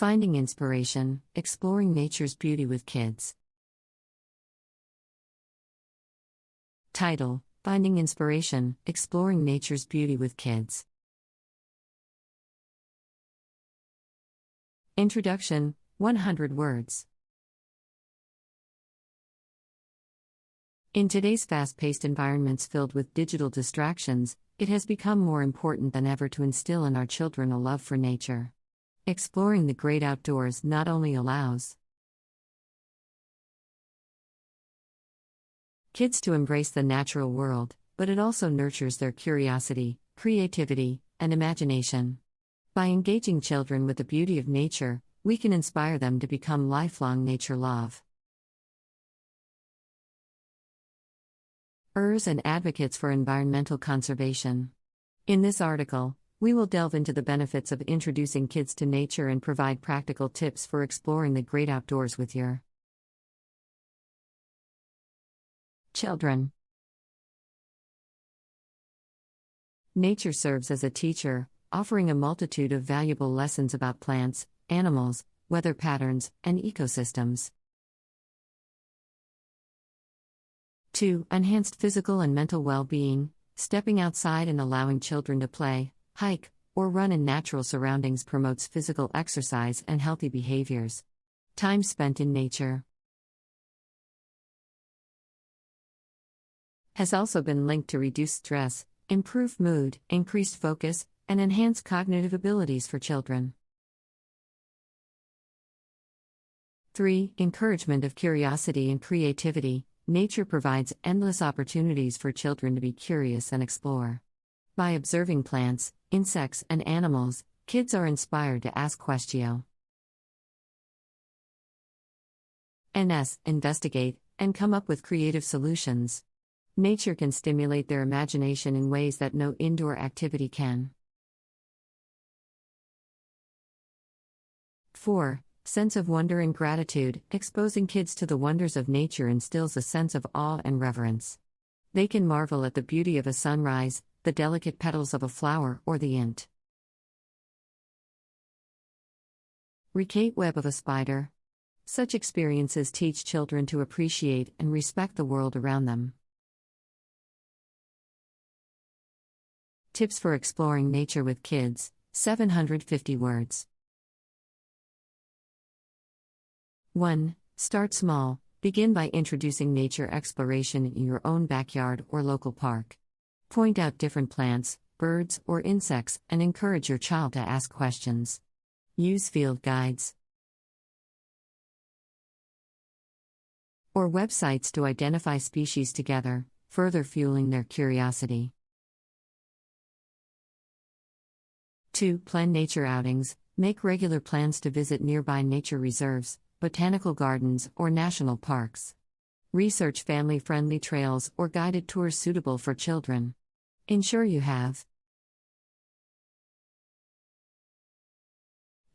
Finding inspiration, exploring nature's beauty with kids. Title: Finding inspiration, exploring nature's beauty with kids. Introduction: 100 words. In today's fast-paced environments filled with digital distractions, it has become more important than ever to instill in our children a love for nature. Exploring the great outdoors not only allows kids to embrace the natural world, but it also nurtures their curiosity, creativity, and imagination. By engaging children with the beauty of nature, we can inspire them to become lifelong nature love. And advocates for environmental conservation. In this article, we will delve into the benefits of introducing kids to nature and provide practical tips for exploring the great outdoors with your children. Nature serves as a teacher, offering a multitude of valuable lessons about plants, animals, weather patterns, and ecosystems. 2. Enhanced physical and mental well-being. Stepping outside and allowing children to play, hike, or run in natural surroundings promotes physical exercise and healthy behaviors. Time spent in nature has also been linked to reduced stress, improved mood, increased focus, and enhanced cognitive abilities for children. 3. Encouragement of curiosity and creativity. Nature provides endless opportunities for children to be curious and explore. By observing plants, insects, and animals, kids are inspired to ask questions, investigate, and come up with creative solutions. Nature can stimulate their imagination in ways that no indoor activity can. 4. Sense of wonder and gratitude. Exposing kids to the wonders of nature instills a sense of awe and reverence. They can marvel at the beauty of a sunrise, the delicate petals of a flower, or the intricate web of a spider. Such experiences teach children to appreciate and respect the world around them. Tips for exploring nature with kids, 750 words. 1. Start small. Begin by introducing nature exploration in your own backyard or local park. Point out different plants, birds, or insects, and encourage your child to ask questions. Use field guides or websites to identify species together, further fueling their curiosity. 2. Plan nature outings. Make regular plans to visit nearby nature reserves, botanical gardens, or national parks. Research family-friendly trails or guided tours suitable for children. Ensure you have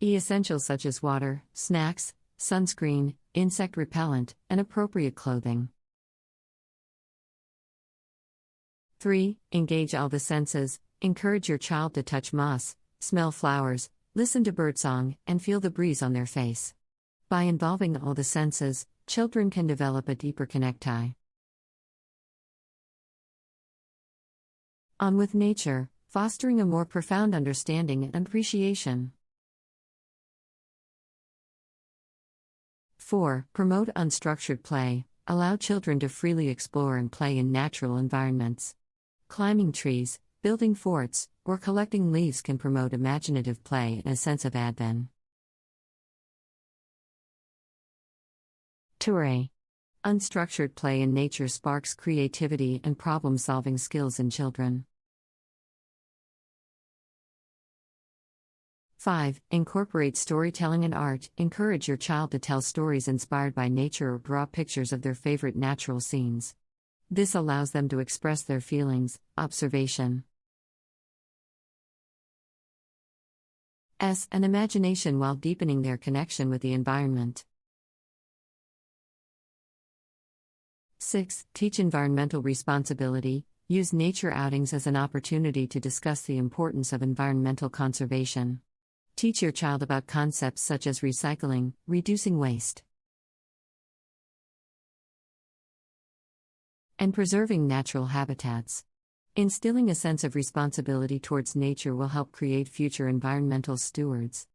essentials such as water, snacks, sunscreen, insect repellent, and appropriate clothing. 3. Engage all the senses. Encourage your child to touch moss, smell flowers, listen to birdsong, and feel the breeze on their face. By involving all the senses, children can develop a deeper connection with nature, fostering a more profound understanding and appreciation. 4. Promote unstructured play. Allow children to freely explore and play in natural environments. Climbing trees, building forts, or collecting leaves can promote imaginative play and a sense of adventure. Unstructured play in nature sparks creativity and problem-solving skills in children. 5. Incorporate storytelling and art. Encourage your child to tell stories inspired by nature or draw pictures of their favorite natural scenes. This allows them to express their feelings, observation, and imagination while deepening their connection with the environment. 6. Teach environmental responsibility. Use nature outings as an opportunity to discuss the importance of environmental conservation. Teach your child about concepts such as recycling, reducing waste, and preserving natural habitats. Instilling a sense of responsibility towards nature will help create future environmental stewards.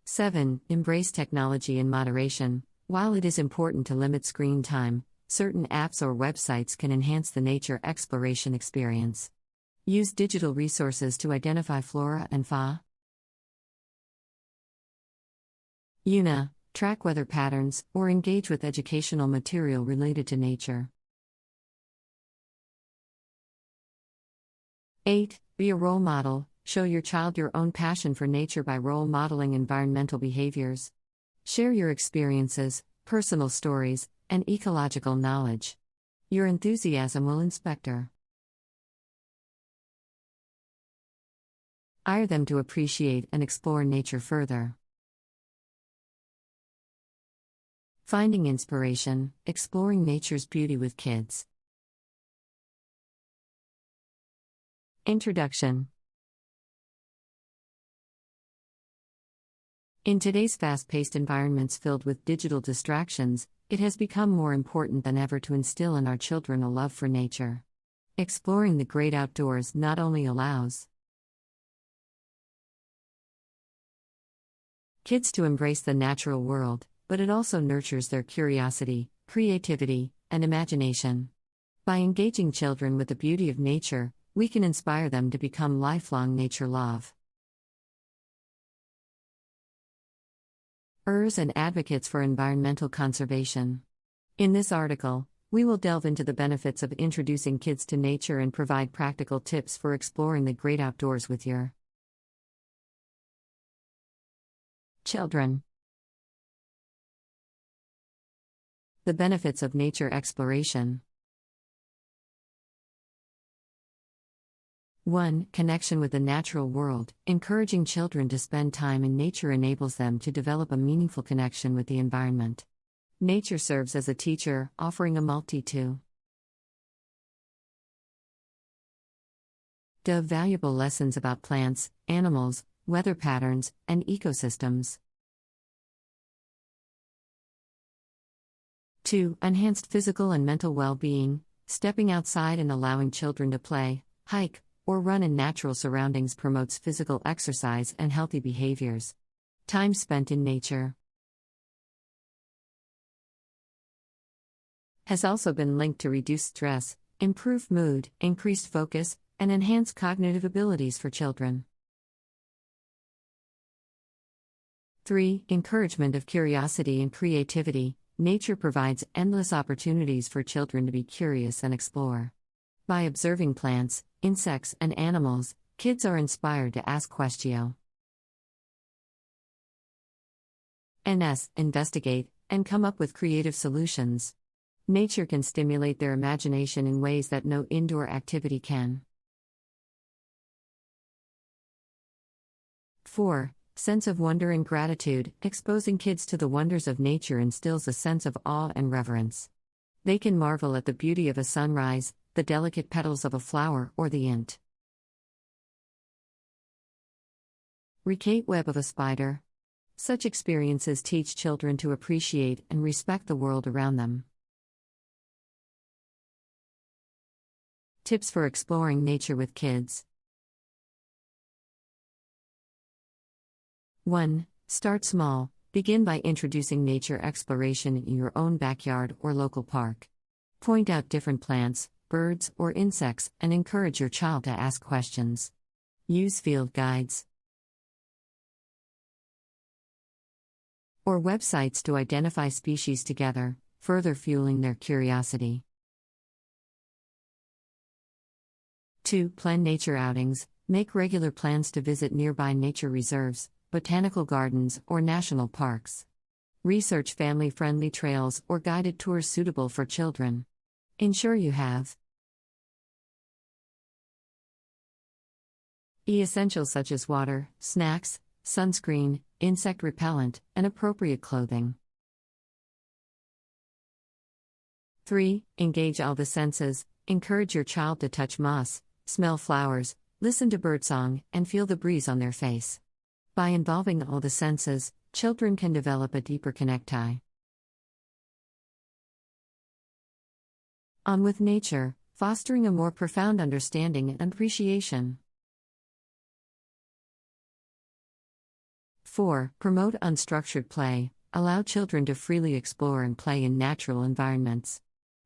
7. Embrace technology in moderation. While it is important to limit screen time, certain apps or websites can enhance the nature exploration experience. Use digital resources to identify flora and fauna. Track weather patterns, or engage with educational material related to nature. 8. Be a role model. Show your child your own passion for nature by role modeling environmental behaviors. Share your experiences, personal stories, and ecological knowledge. Your enthusiasm will inspire them to appreciate and explore nature further. Finding inspiration, exploring nature's beauty with kids. Introduction. In today's fast-paced environments filled with digital distractions, it has become more important than ever to instill in our children a love for nature. Exploring the great outdoors not only allows kids to embrace the natural world, but it also nurtures their curiosity, creativity, and imagination. By engaging children with the beauty of nature, we can inspire them to become lifelong nature lovers and advocates for environmental conservation. In this article, we will delve into the benefits of introducing kids to nature and provide practical tips for exploring the great outdoors with your children. The benefits of nature exploration. 1. Connection with the natural world. Encouraging children to spend time in nature enables them to develop a meaningful connection with the environment. Nature serves as a teacher, offering a multitude of valuable lessons about plants, animals, weather patterns, and ecosystems. 2. Enhanced physical and mental well-being. Stepping outside and allowing children to play, hike, or run in natural surroundings promotes physical exercise and healthy behaviors. Time spent in nature has also been linked to reduced stress, improved mood, increased focus, and enhanced cognitive abilities for children. 3. Encouragement of curiosity and creativity. Nature provides endless opportunities for children to be curious and explore. By observing plants, insects, and animals, kids are inspired to ask questions, investigate, and come up with creative solutions. Nature can stimulate their imagination in ways that no indoor activity can. 4. Sense of wonder and gratitude. Exposing kids to the wonders of nature instills a sense of awe and reverence. They can marvel at the beauty of a sunrise, the delicate petals of a flower, or the intricate web of a spider. Such experiences teach children to appreciate and respect the world around them. Tips for exploring nature with kids. 1. Start small. Begin by introducing nature exploration in your own backyard or local park. Point out different plants, birds, or insects, and encourage your child to ask questions. Use field guides or websites to identify species together, further fueling their curiosity. 2. Plan nature outings. Make regular plans to visit nearby nature reserves, botanical gardens, or national parks. Research family-friendly trails or guided tours suitable for children. Ensure you have essentials such as water, snacks, sunscreen, insect repellent, and appropriate clothing. 3. Engage all the senses. Encourage your child to touch moss, smell flowers, listen to birdsong, and feel the breeze on their face. By involving all the senses, children can develop a deeper connecti. On with nature, fostering a more profound understanding and appreciation. 4. Promote unstructured play. Allow children to freely explore and play in natural environments.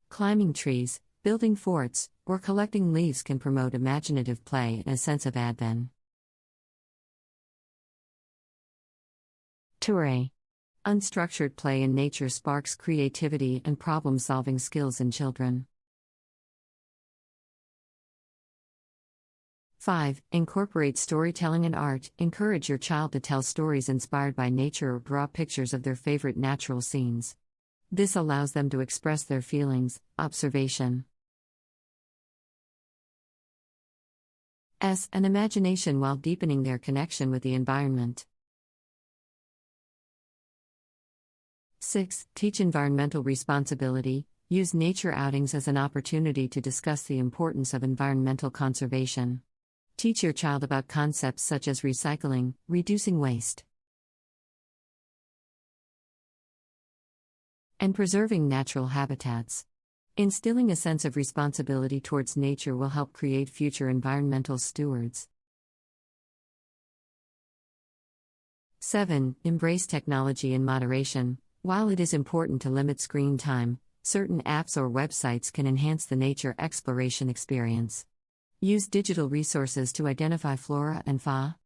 Climbing trees, building forts, or collecting leaves can promote imaginative play and a sense of advent. Toure. Unstructured play in nature sparks creativity and problem-solving skills in children. 5. Incorporate storytelling and art. Encourage your child to tell stories inspired by nature or draw pictures of their favorite natural scenes. This allows them to express their feelings, observation, and imagination while deepening their connection with the environment. 6. Teach environmental responsibility. Use nature outings as an opportunity to discuss the importance of environmental conservation. Teach your child about concepts such as recycling, reducing waste, and preserving natural habitats. Instilling a sense of responsibility towards nature will help create future environmental stewards. 7. Embrace technology in moderation. While it is important to limit screen time, certain apps or websites can enhance the nature exploration experience. Use digital resources to identify flora and fauna,